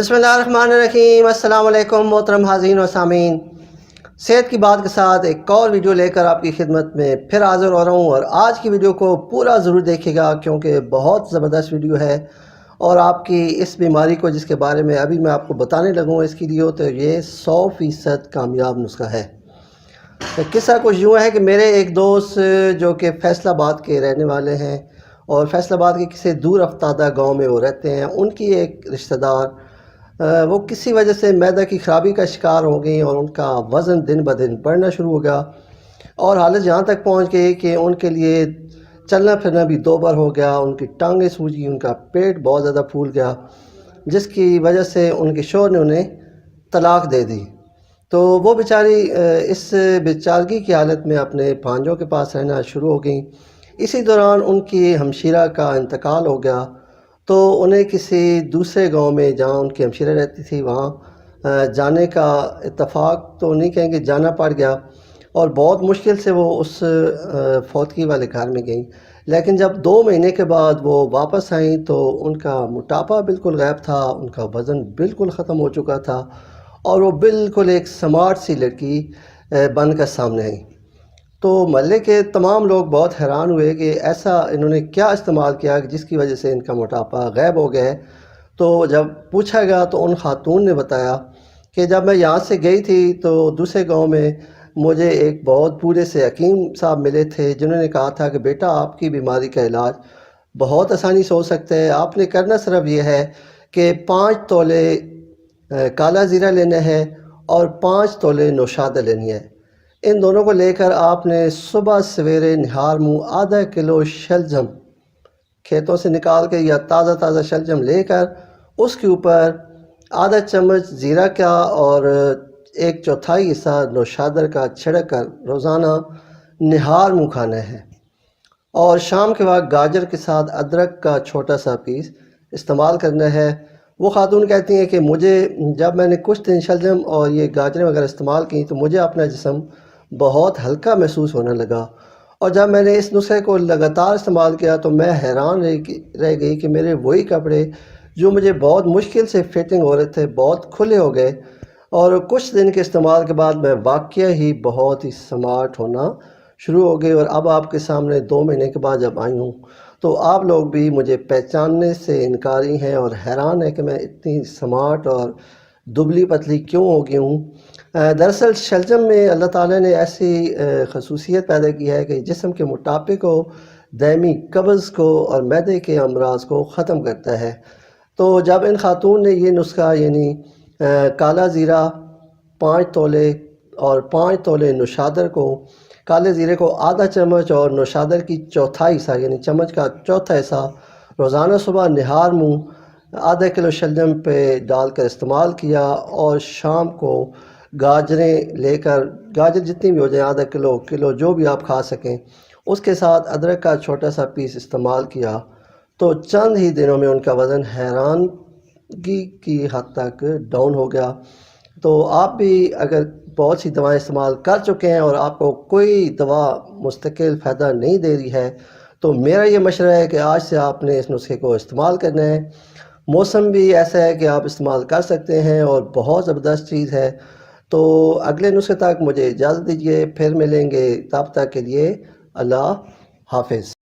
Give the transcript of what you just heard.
बिस्मिल्लाहिर्रहमानिर्रहीम। अस्सलाम वालेकुम मोहतरम हाज़रीन और सामीन, सेहत की बात के साथ एक और वीडियो लेकर आपकी खिदमत में फिर हाज़िर हो रहा हूँ। और आज की वीडियो को पूरा ज़रूर देखिएगा क्योंकि बहुत ज़बरदस्त वीडियो है। और आपकी इस बीमारी को जिसके बारे में अभी मैं आपको बताने लगूँ इसकी लिए तो ये 100% कामयाब नुस्खा है। तो किस्सा कुछ यूँ है कि मेरे एक दोस्त जो कि फैसलाबाद के रहने वाले हैं और फैसलाबाद के किसी दूर अफ्तादा गाँव में वो रहते हैं, उनकी एक रिश्तेदार वो किसी वजह से मैदा की ख़राबी का शिकार हो गई और उनका वज़न दिन ब दिन बढ़ना शुरू हो गया और हालत यहाँ तक पहुँच गई कि उनके लिए चलना फिरना भी दोबर हो गया। उनकी टांगें सूज गई, उनका पेट बहुत ज़्यादा फूल गया, जिसकी वजह से उनके शौहर ने उन्हें तलाक दे दी। तो वो बेचारी इस बेचारगी की हालत में अपने भांजों के पास रहना शुरू हो गई। इसी दौरान उनकी हमशीरा का इंतकाल हो गया, तो उन्हें किसी दूसरे गांव में जहां उनकी हमशीरा रहती थी वहां जाने का इत्तफाक तो नहीं कहेंगे, जाना पड़ गया। और बहुत मुश्किल से वो उस फौतगी वाले घर में गई। लेकिन जब 2 महीने के बाद वो वापस आई तो उनका मोटापा बिल्कुल गायब था, उनका वज़न बिल्कुल ख़त्म हो चुका था और वो बिल्कुल एक स्मार्ट सी लड़की बनकर सामने आई। तो महल्ले के तमाम लोग बहुत हैरान हुए कि ऐसा इन्होंने क्या इस्तेमाल किया कि जिसकी वजह से इनका मोटापा गायब हो गया है। तो जब पूछा गया तो उन खातून ने बताया कि जब मैं यहाँ से गई थी तो दूसरे गांव में मुझे एक बहुत बूढ़े से हकीम साहब मिले थे, जिन्होंने कहा था कि बेटा आपकी बीमारी का इलाज बहुत आसानी से हो सकता है। आपने करना सिर्फ ये है कि 5 तोले काला ज़ीरा लेना है और 5 तोले नौशादा लेनी है। इन दोनों को लेकर आपने सुबह सवेरे निहार मुँह आधा किलो शलजम खेतों से निकाल के या ताज़ा शलजम लेकर उसके ऊपर आधा चम्मच ज़ीरा का और 1/4 हिस्सा नौशादर का छिड़क कर रोज़ाना निहार मुँह खाना है। और शाम के वक्त गाजर के साथ अदरक का छोटा सा पीस इस्तेमाल करना है। वो खातून कहती हैं कि मुझे जब मैंने कुछ दिन शलजम और ये गाजरें वगैरह इस्तेमाल की तो मुझे अपना जिस्म बहुत हल्का महसूस होने लगा। और जब मैंने इस नुस्खे को लगातार इस्तेमाल किया तो मैं हैरान रह गई कि मेरे वही कपड़े जो मुझे बहुत मुश्किल से फिटिंग हो रहे थे बहुत खुले हो गए। और कुछ दिन के इस्तेमाल के बाद मैं वाकई ही बहुत ही स्मार्ट होना शुरू हो गई। और अब आपके सामने 2 महीने के बाद जब आई हूँ तो आप लोग भी मुझे पहचानने से इनकारी हैं और हैरान है कि मैं इतनी स्मार्ट और दुबली पतली क्यों हो गई हूँ। दरअसल शलजम में अल्लाह ताला ने ऐसी खसूसियत पैदा की है कि जिस्म के मोटापे को, दायमी कब्ज़ को और मैदे के अमराज को ख़त्म करता है। तो जब इन खातून ने ये नुस्खा यानी काला ज़ीरा 5 तोले और 5 तोले नौशादर को, काले ज़ीरे को आधा चम्मच और नौशादर की चौथाई हिस्सा यानी चम्मच का चौथा हिस्सा रोज़ाना सुबह निहार मुँह आधा किलो शलजम पे डालकर इस्तेमाल किया और शाम को गाजरें लेकर, गाजर जितनी भी हो जाए आधा किलो किलो जो भी आप खा सकें, उसके साथ अदरक का छोटा सा पीस इस्तेमाल किया तो चंद ही दिनों में उनका वज़न हैरानगी की हद तक डाउन हो गया। तो आप भी अगर बहुत सी दवाएं इस्तेमाल कर चुके हैं और आपको कोई दवा मुस्तकिल फ़ायदा नहीं दे रही है तो मेरा ये मशवरा है कि आज से आपने इस नुस्खे को इस्तेमाल करना है। मौसम भी ऐसा है कि आप इस्तेमाल कर सकते हैं और बहुत ज़बरदस्त चीज़ है। तो अगले नुस्खे तक मुझे इजाज़त दीजिए, फिर मिलेंगे, तब तक के लिए अल्लाह हाफ़िज़।